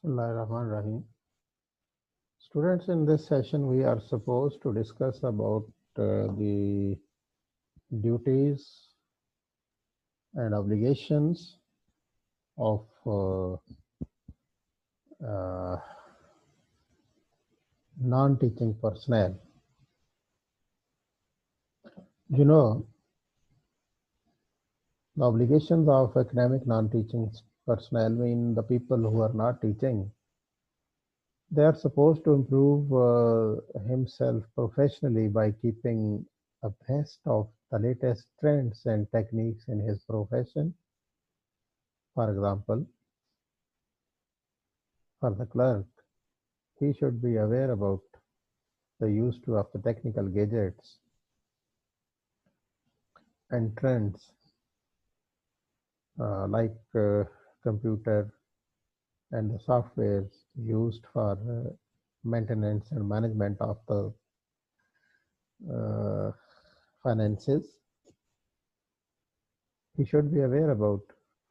Bismillahirrahmanirrahim. Students, in this session, we are supposed to discuss about the duties and obligations of uh, non-teaching personnel. You know, the obligations of academic non-teaching personnel mean the people who are not teaching. They are supposed to improve himself professionally by keeping abreast of the latest trends and techniques in his profession. For example, for the clerk, he should be aware about the use of the technical gadgets and trends like computer and the softwares used for maintenance and management of the uh, finances. He should be aware about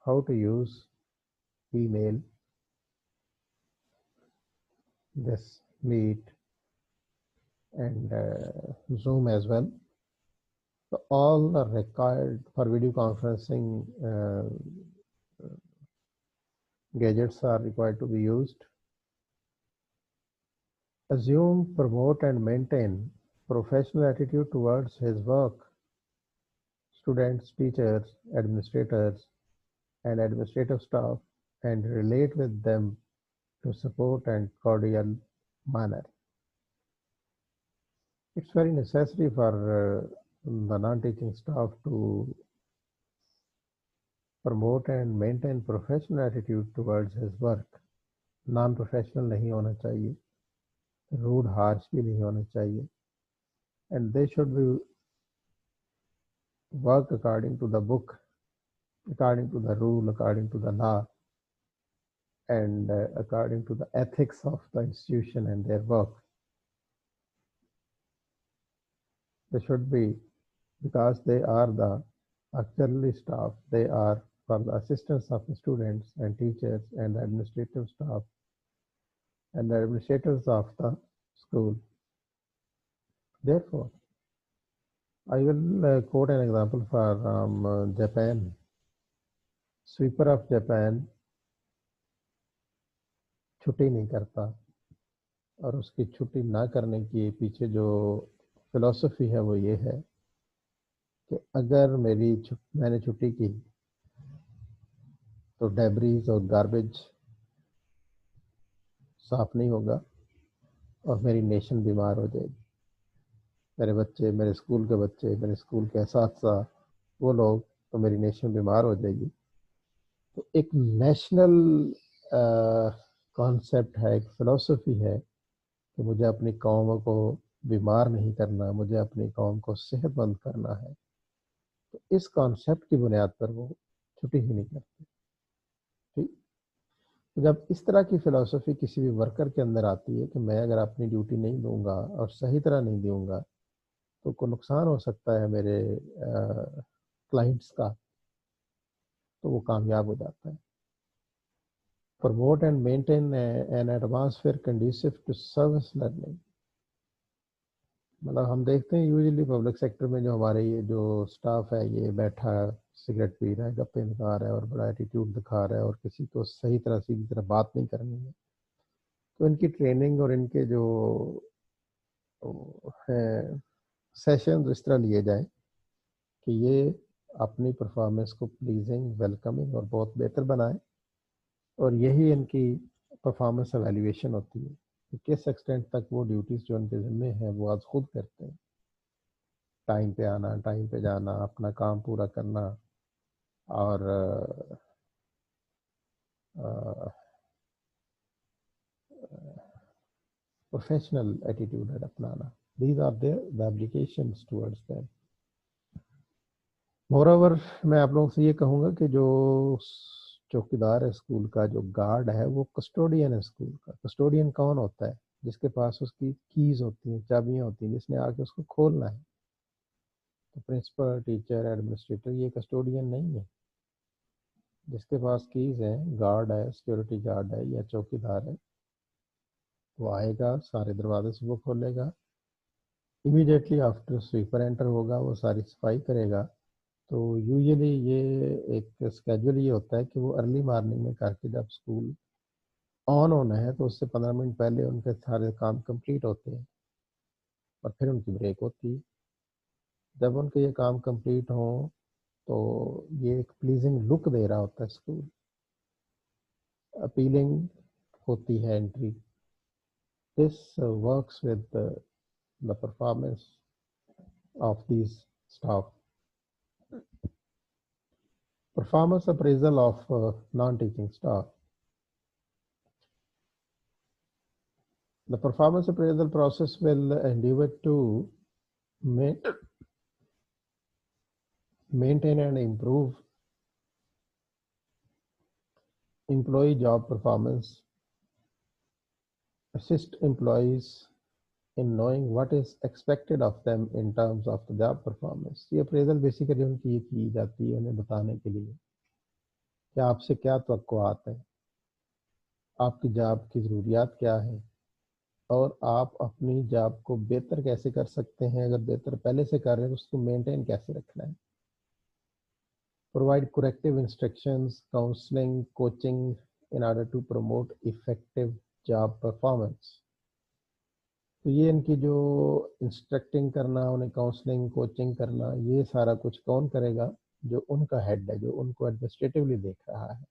how to use email, this Meet, and Zoom as well. So all are required for video conferencing. Gadgets are required to be used. Assume, promote, and maintain professional attitude towards his work. Students, teachers, administrators, and administrative staff, and relate with them to support and cordial manner. It's very necessary for the non-teaching staff to promote and maintain professional attitude towards his work. Non-professional नहीं होना चाहिए, rude, harsh भी नहीं होना चाहिए, and they should be work according to the book, according to the rule, according to the law, and according to the ethics of the institution and their work. They should be, because they are the auxiliary staff, they are for the assistance of the students and teachers and the administrative staff and the administrators of the school. Therefore, I will quote an example from Japan. Sweeper of Japan छुट्टी नहीं करता, और उसकी छुट्टी ना करने के पीछे जो फिलॉसफी है वो ये है कि अगर मैंने छुट्टी की तो डेब्रीज और गार्बेज साफ नहीं होगा और मेरी नेशन बीमार हो जाएगी। मेरे बच्चे, मेरे स्कूल के बच्चे, मेरे स्कूल के असातिज़ा, वो लोग, तो मेरी नेशन बीमार हो जाएगी। तो एक नेशनल कॉन्सेप्ट है, एक फिलॉसफी है कि मुझे अपनी कौम को बीमार नहीं करना, मुझे अपनी कौम को सेहतमंद करना है। तो इस कॉन्सेप्ट की बुनियाद पर वो छुट्टी ही नहीं करते। ठीक, तो जब इस तरह की फिलॉसफी किसी भी वर्कर के अंदर आती है कि मैं अगर अपनी ड्यूटी नहीं दूंगा और सही तरह नहीं दूंगा तो को नुकसान हो सकता है मेरे क्लाइंट्स का, तो वो कामयाब हो जाता है। Promote and maintain an atmosphere conducive to service learning. मतलब हम देखते हैं यूजुअली पब्लिक सेक्टर में जो हमारे ये जो स्टाफ है ये बैठा है, सिगरेट पी रहा है, गप्पे दिखा रहा है और बड़ा एटीट्यूड दिखा रहा है और किसी को सही तरह सीधी तरह बात नहीं करनी है। तो इनकी ट्रेनिंग और इनके जो है सेशन इस तरह लिए जाए कि ये अपनी परफॉर्मेंस को प्लीजिंग, वेलकमिंग और बहुत बेहतर बनाए, और यही इनकी परफॉर्मेंस एवेल्यूएशन होती है कि किस एक्सटेंट तक वो ड्यूटीज़ जो उनके ज़िम्मे हैं वो आज खुद करते हैं। टाइम पे आना, टाइम पे जाना, अपना काम पूरा करना और प्रोफेशनल एटीट्यूड अपनाना। These are the applications towards them. Moreover, मैं आप लोगों से ये कहूँगा कि जो चौकीदार है स्कूल का, जो गार्ड है, वो कस्टोडियन है स्कूल का। कस्टोडियन कौन होता है? जिसके पास उसकी कीज होती हैं, चाबियाँ होती हैं, जिसने आके उसको खोलना है। तो प्रिंसिपल, टीचर, एडमिनिस्ट्रेटर ये कस्टोडियन नहीं है। जिसके पास कीज हैं, गार्ड है, सिक्योरिटी गार्ड है या चौकीदार है, वो आएगा, सारे दरवाजे से वो खोलेगा। इमीडिएटली आफ्टर स्वीपर एंटर होगा, वो सारी सफाई करेगा। तो यूजुअली ये एक स्केड्यूल ये होता है कि वो अर्ली मॉर्निंग में करके जब स्कूल ऑन होना है तो उससे 15 मिनट पहले उनके सारे काम कंप्लीट होते हैं और फिर उनकी ब्रेक होती है। जब उनके ये काम कंप्लीट हो तो ये एक प्लीजिंग लुक दे रहा होता है स्कूल, अपीलिंग होती है entry. This works with the performance of this staff. Performance appraisal of non-teaching staff. The performance appraisal process will endeavor to maintain and improve employee job performance, assist employees in knowing what is expected of them in terms of the job performance. ये appraisal basically उनकी ये की जाती है उन्हें बताने के लिए कि आपसे क्या तवक्कुआत है, आपकी जॉब की ज़रूरियात क्या है और आप अपनी जॉब को बेहतर कैसे कर सकते हैं। अगर बेहतर पहले से कर रहे हैं तो उसको मेंटेन कैसे रखना है। Provide corrective instructions, counseling, coaching in order to promote effective job performance. तो ये इनकी जो इंस्ट्रक्टिंग करना, उन्हें काउंसलिंग कोचिंग करना, ये सारा कुछ कौन करेगा? जो उनका हेड है, जो उनको एडमिनिस्ट्रेटिवली देख रहा है।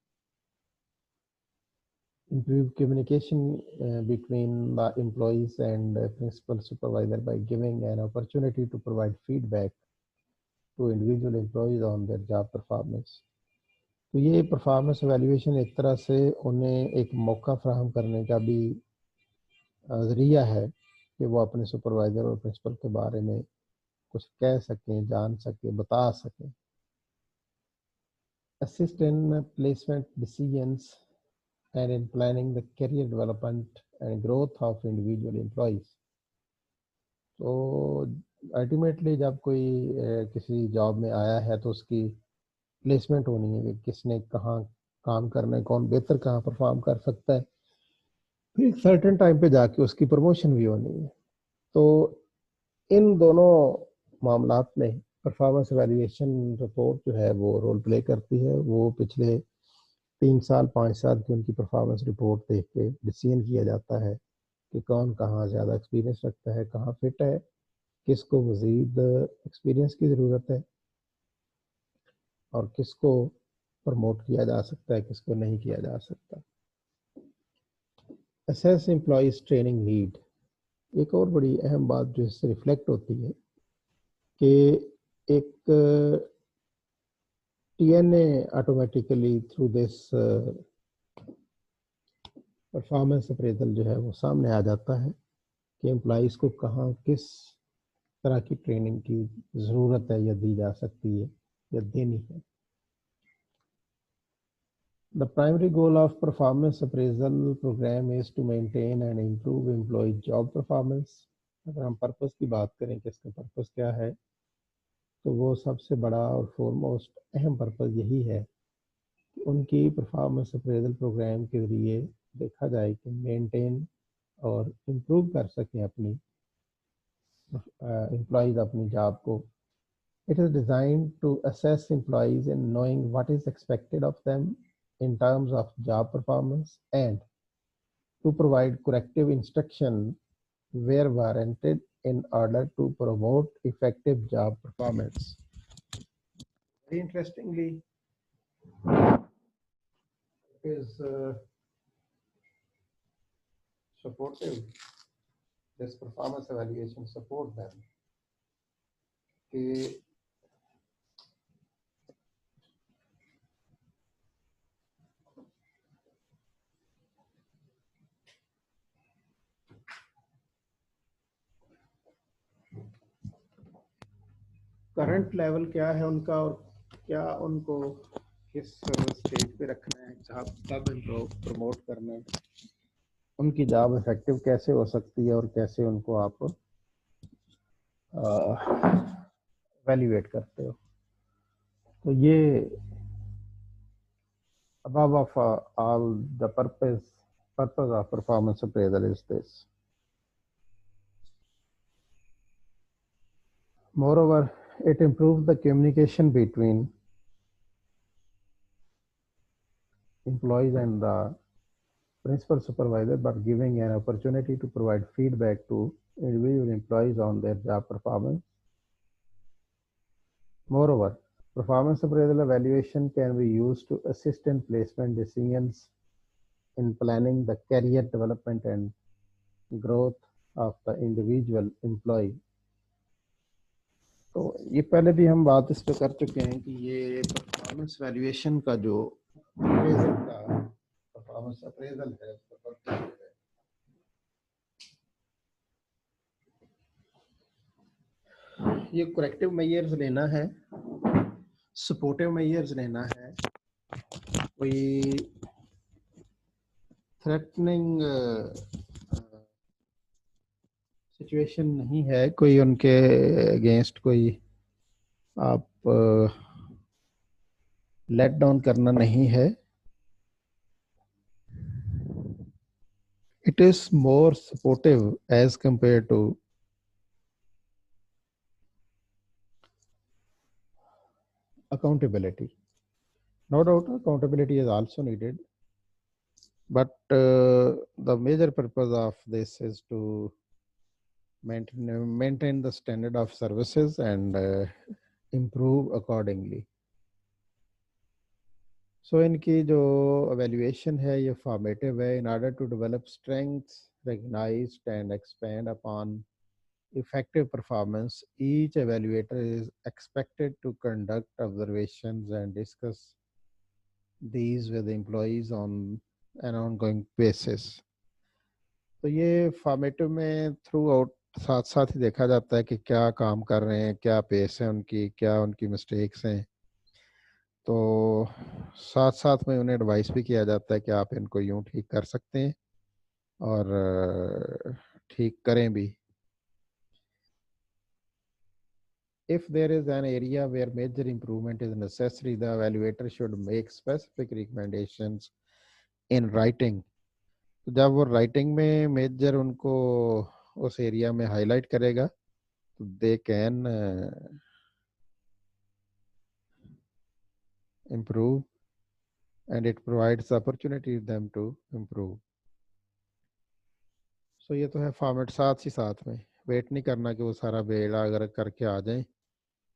Improve communication between the employees and principal supervisor by giving an opportunity to provide feedback to individual employees on their job performance. तो ये परफॉर्मेंस एवेल्यूएशन एक तरह से उन्हें एक मौका फराहम करने का भी ज़रिया है कि वो अपने सुपरवाइज़र और प्रिंसिपल के बारे में कुछ कह सकें, जान सकें, बता सकें। Assist in placement decisions and in planning the career development and growth of individual employees. तो अल्टीमेटली जब कोई किसी जॉब में आया है तो उसकी प्लेसमेंट होनी है कि किसने कहाँ काम करना है, कौन बेहतर कहाँ परफॉर्म कर सकता है, फिर एक सर्टेन टाइम पे जाके उसकी प्रमोशन भी होनी है। तो इन दोनों मामलात में परफॉर्मेंस एवेल्यूएशन रिपोर्ट जो है वो रोल प्ले करती है। वो पिछले 3 साल 5 साल की उनकी परफॉर्मेंस रिपोर्ट देख के डिसीजन किया जाता है कि कौन कहाँ ज़्यादा एक्सपीरियंस रखता है, कहाँ फिट है, किसको मज़ीद एक्सपीरियंस की ज़रूरत है और किसको प्रमोट किया जा सकता है, किसको नहीं किया जा सकता। Assess employees training need. एक और बड़ी अहम बात जो इससे रिफ्लेक्ट होती है कि एक TNA automatically through this performance appraisal जो है वो सामने आ जाता है कि एम्प्लॉइज़ को कहाँ किस तरह की ट्रेनिंग की ज़रूरत है या दी जा सकती है या देनी है। The primary goal of performance appraisal program is to maintain and improve employee job performance. अगर हम पर्पस की बात करें कि इसका पर्पस क्या है, तो वो सबसे बड़ा और फॉरमोस्ट अहम पर्पस यही है कि उनकी परफॉर्मेंस अप्रेजल प्रोग्राम के ज़रिए देखा जाए कि मेंटेन और इम्प्रूव कर सकें अपनी एम्प्लॉइज़ अपनी जॉब को। It is designed to assess employees in knowing what is expected of them in terms of job performance and to provide corrective instruction where warranted in order to promote effective job performance. Very interestingly, is supportive. This performance evaluation support them. कि current level क्या है उनका और क्या उनको किस stage पे रखना है, कब इनको प्रमोट करना है, उनकी जॉब इफेक्टिव कैसे हो सकती है और कैसे उनको आप वैल्यूएट करते हो। तो ये above of all, the purpose of performance appraisal is this. Moreover, it improves the communication between employees and the principal supervisor by giving an opportunity to provide feedback to individual employees on their job performance. Moreover, performance appraisal evaluation can be used to assist in placement decisions, in planning the career development and growth of the individual employee. तो ये पहले भी हम बात इस पे कर चुके हैं कि ये परफॉर्मेंस वैल्यूएशन का जो अप्रेजल का परफॉर्मेंस अप्रेजल है, ये करेक्टिव मेजर्स लेना है, सपोर्टिव मेजर्स लेना है, कोई थ्रेटनिंग सिचुएशन नहीं है, कोई उनके अगेंस्ट कोई आप लेट डाउन करना नहीं है. It is more supportive as compared to accountability. No doubt accountability is also needed, but the major purpose of this is to maintain the standard of services and improve accordingly. So इनकी जो evaluation है ये formative है in order to develop strengths, recognized and expand upon effective performance. Each evaluator is expected to conduct observations and discuss these with employees on an ongoing basis. तो ये formative में through out साथ साथ ही देखा जाता है कि क्या काम कर रहे हैं, क्या पेस है उनकी, क्या उनकी मिस्टेक्स हैं. तो साथ साथ में उन्हें एडवाइस भी किया जाता है कि आप इनको यूं ठीक कर सकते हैं और ठीक करें भी. If there is an area where major improvement is necessary, the evaluator should make specific recommendations in writing. तो जब वो राइटिंग में मेजर उनको उस एरिया में हाईलाइट करेगा तो they can improve and it provides opportunity them to improve. So ये तो है फॉर्मेट. साथ ही साथ में वेट नहीं करना कि वो सारा बेड़ा अगर करके आ जाए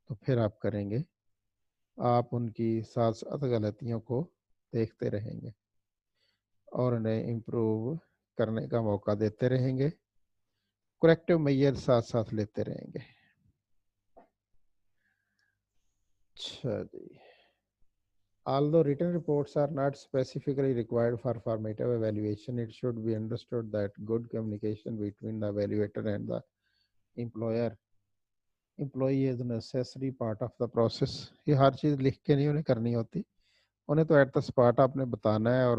तो फिर आप करेंगे. आप उनकी साथ साथ गलतियों को देखते रहेंगे और उन्हें इम्प्रूव करने का मौका देते रहेंगे. करेक्टिव मेजर साथ साथ लेते रहेंगे. अच्छा जी. Although written reports are not specifically required for formative evaluation, it should be understood that good communication between the evaluator and the employee is a necessary part of the process. ये हर चीज़ लिख के नहीं उन्हें करनी होती, उन्हें तो एट द स्पॉट आपने बताना है. और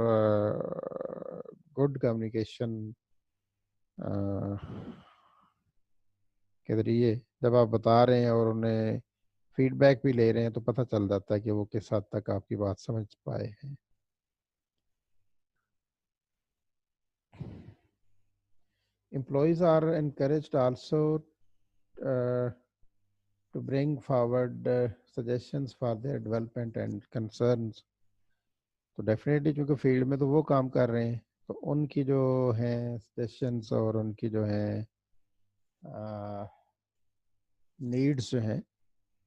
गुड कम्युनिकेशन के जरिए जब आप बता रहे हैं और उन्हें फीडबैक भी ले रहे हैं तो पता चल जाता है कि वो किस हद तक आपकी बात समझ पाए हैं. Employees are encouraged also to bring forward suggestions for their development and concerns. तो डेफिनेटली क्योंकि फील्ड में तो वो काम कर रहे हैं तो उनकी जो हैं सजेशंस और उनकी जो हैं नीड्स जो हैं,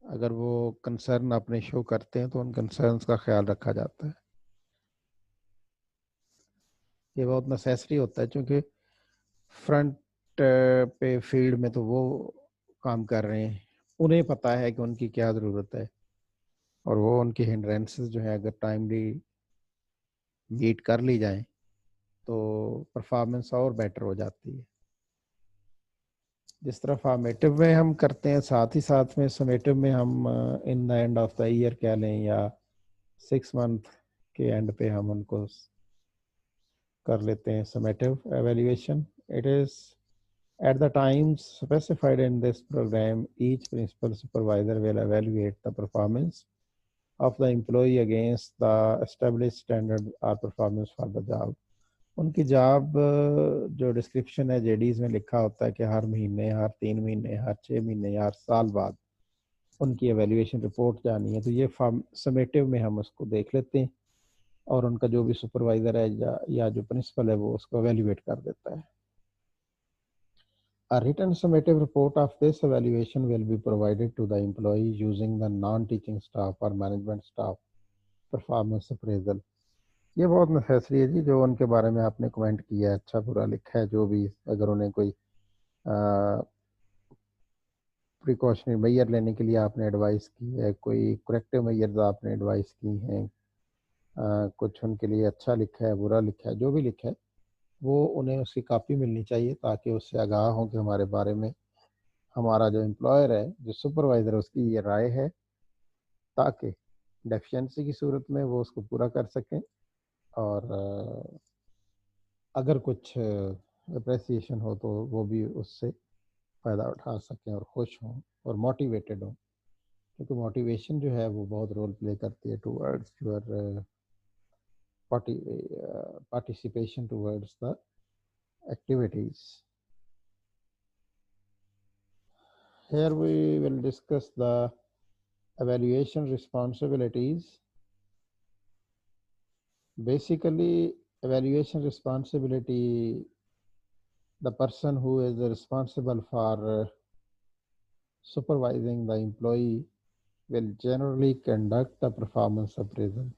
अगर वो कंसर्न अपने शो करते हैं तो उन कंसर्न्स का ख्याल रखा जाता है. ये बहुत नेसेसरी होता है क्योंकि फ्रंट पे फील्ड में तो वो काम कर रहे हैं, उन्हें पता है कि उनकी क्या ज़रूरत है और वो उनकी हिंड्रेंसेस जो है अगर टाइमली मीट कर ली जाए तो परफॉर्मेंस और बेटर हो जाती है. जिस तरह फॉर्मेटिव में हम करते हैं साथ ही साथ में समेटिव में हम in the end of the year कह लें या 6 मंथ के एंड पे हम उनको कर लेते हैं summative evaluation. It is at the times specified in this program, each principal supervisor will evaluate the performance of the employee against the established standard or performance for the job। उनकी job जो description है JDs में लिखा होता है कि हर महीने, हर 3 महीने, हर 6 महीने, हर साल बाद उनकी एवेल्यूएशन रिपोर्ट जानी है। तो ये समेटिव में हम उसको देख लेते हैं और उनका जो भी सुपरवाइजर है या जो प्रिंसिपल है वो उसको एवेल्यूएट कर देता है। A written summative report of this evaluation will be provided to the employee using the non-teaching staff or management staff performance appraisal। ये बहुत नेसेसरी है जी, जो उनके बारे में आपने कमेंट किया है, अच्छा बुरा लिखा है, जो भी, अगर उन्हें कोई प्रिकॉशनरी मेजर लेने के लिए आपने एडवाइस की है, कोई करेक्टिव मेजर्स आपने एडवाइस की हैं, कुछ उनके लिए अच्छा लिखा है, बुरा लिखा है, जो भी लिखा है वो उन्हें उसकी कापी मिलनी चाहिए ताकि उससे आगाह हो कि हमारे बारे में हमारा जो एम्प्लॉयर है, जो सुपरवाइज़र है, उसकी ये राय है, ताकि डेफिशिएंसी की सूरत में वो उसको पूरा कर सकें और अगर कुछ अप्रेसिएशन हो तो वो भी उससे फ़ायदा उठा सकें और खुश हों और मोटिवेटेड हों, क्योंकि मोटिवेशन जो है वो बहुत रोल प्ले करती है towards your participation towards the activities। Here we will discuss the evaluation responsibilities। Basically, evaluation responsibility, the person who is responsible for supervising the employee will generally conduct the performance appraisal।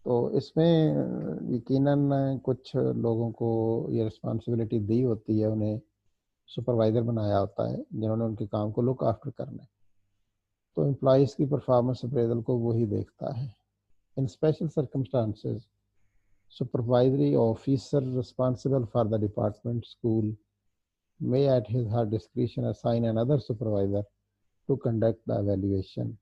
तो इसमें यकीनन कुछ लोगों को ये responsibility दी होती है, उन्हें सुपरवाइज़र बनाया होता है जिन्होंने उनके काम को लुक आफ्टर करना है, तो एम्प्लॉइज़ की परफॉर्मेंस अप्रेजल को वही देखता है। In special circumstances, supervisory officer responsible for the department school may at his her discretion assign another supervisor to conduct the evaluation।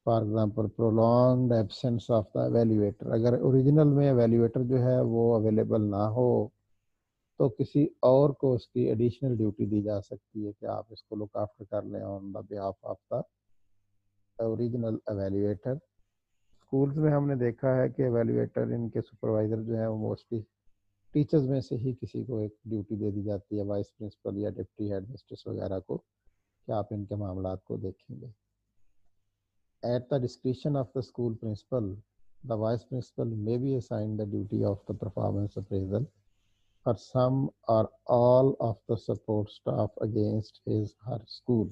For example, prolonged absence of the evaluator। अगर original में evaluator जो है वो available ना हो तो किसी और को उसकी एडिशनल ड्यूटी दी जा सकती है कि आप इसको लुक आफ्टर कर लें on the behalf of the original evaluator. Schools में हमने देखा है कि एवेल्यूएटर, इनके सुपरवाइज़र जो है वो मोस्टली टीचर्स में से ही किसी को एक ड्यूटी दे दी जाती है, वाइस प्रिंसिपल या डिप्टी हेड मिस्ट्रेस वगैरह को, कि आप इनके मामलात को देखेंगे। At the description of the school principal, the vice principal may be assign the duty of the performance appraisal for some or all of the support staff against his her school।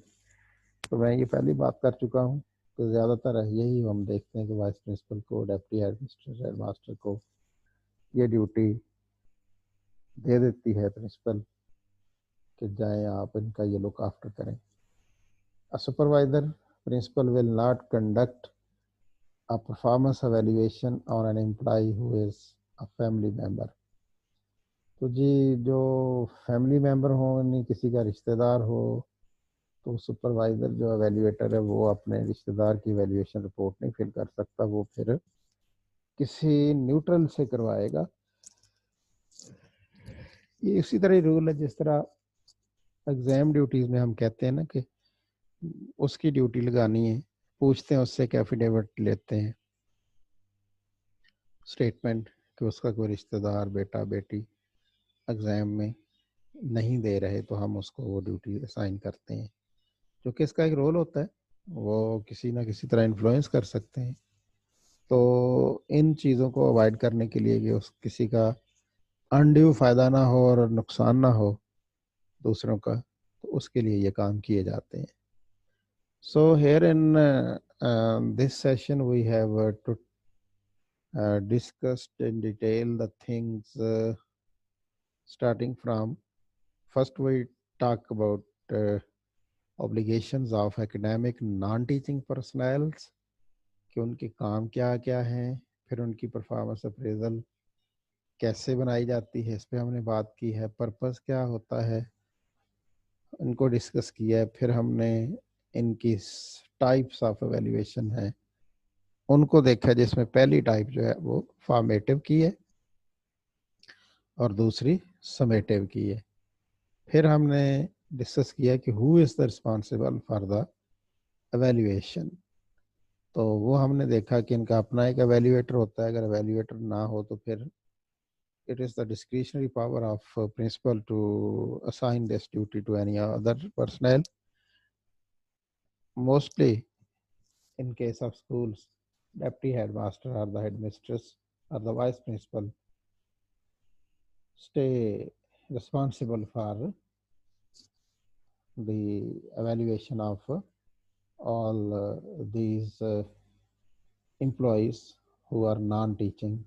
तो मैं ये पहली बात कर चुका हूँ कि ज़्यादातर यही हम देखते हैं कि वाइस प्रिंसिपल को, डिप्टी हेड मास्टर को ये ड्यूटी दे देती है प्रिंसिपल कि जाएं आप इनका ये लुक आफ्टर करें। A supervisor principal will not conduct a performance evaluation on an employee who is a family member. तो जी, जो फैमिली मेम्बर हो, नहीं किसी का रिश्तेदार हो, तो सुपरवाइज़र जो एवेल्यूएटर है वो अपने रिश्तेदार की एवेल्यूएशन रिपोर्ट नहीं फिल कर सकता, वो फिर किसी न्यूट्रल से करवाएगा। ये इसी तरह रूल है जिस तरह एग्ज़ाम ड्यूटीज़ में हम कहते हैं ना कि उसकी ड्यूटी लगानी है, पूछते हैं उससे कि एफिडेविट लेते हैं, स्टेटमेंट कि उसका कोई रिश्तेदार, बेटा बेटी एग्ज़ाम में नहीं दे रहे तो हम उसको वो ड्यूटी असाइन करते हैं, जो कि इसका एक रोल होता है, वो किसी ना किसी तरह इन्फ्लुएंस कर सकते हैं। तो इन चीज़ों को अवॉइड करने के लिए कि उस किसी का अनड्यू फ़ायदा ना हो और नुकसान ना हो दूसरों का, तो उसके लिए ये काम किए जाते हैं। So here in this session we have to discussed in detail the things starting from first we talk about obligations of academic non-teaching personnels कि उनके काम क्या क्या हैं, फिर उनकी परफॉर्मेंस अप्रेजल कैसे बनाई जाती है, इस पे हमने बात की है। पर्पस क्या होता है, इनको डिस्कस किया है। फिर हमने इनकी टाइप्स ऑफ एवेल्यूएशन है उनको देखा, जिसमें पहली टाइप जो है वो फॉर्मेटिव की है और दूसरी समेटिव की है। फिर हमने डिस्कस किया कि who is the responsible for the evaluation. तो वो हमने देखा कि इनका अपना एक एवेल्यूएटर होता है, अगर एवेल्यूएटर ना हो तो फिर it is the discretionary power of principal to assign this duty to any other personnel. Mostly in case of schools, deputy headmaster or the headmistress or the vice principal stay responsible for the evaluation of all these employees who are non-teaching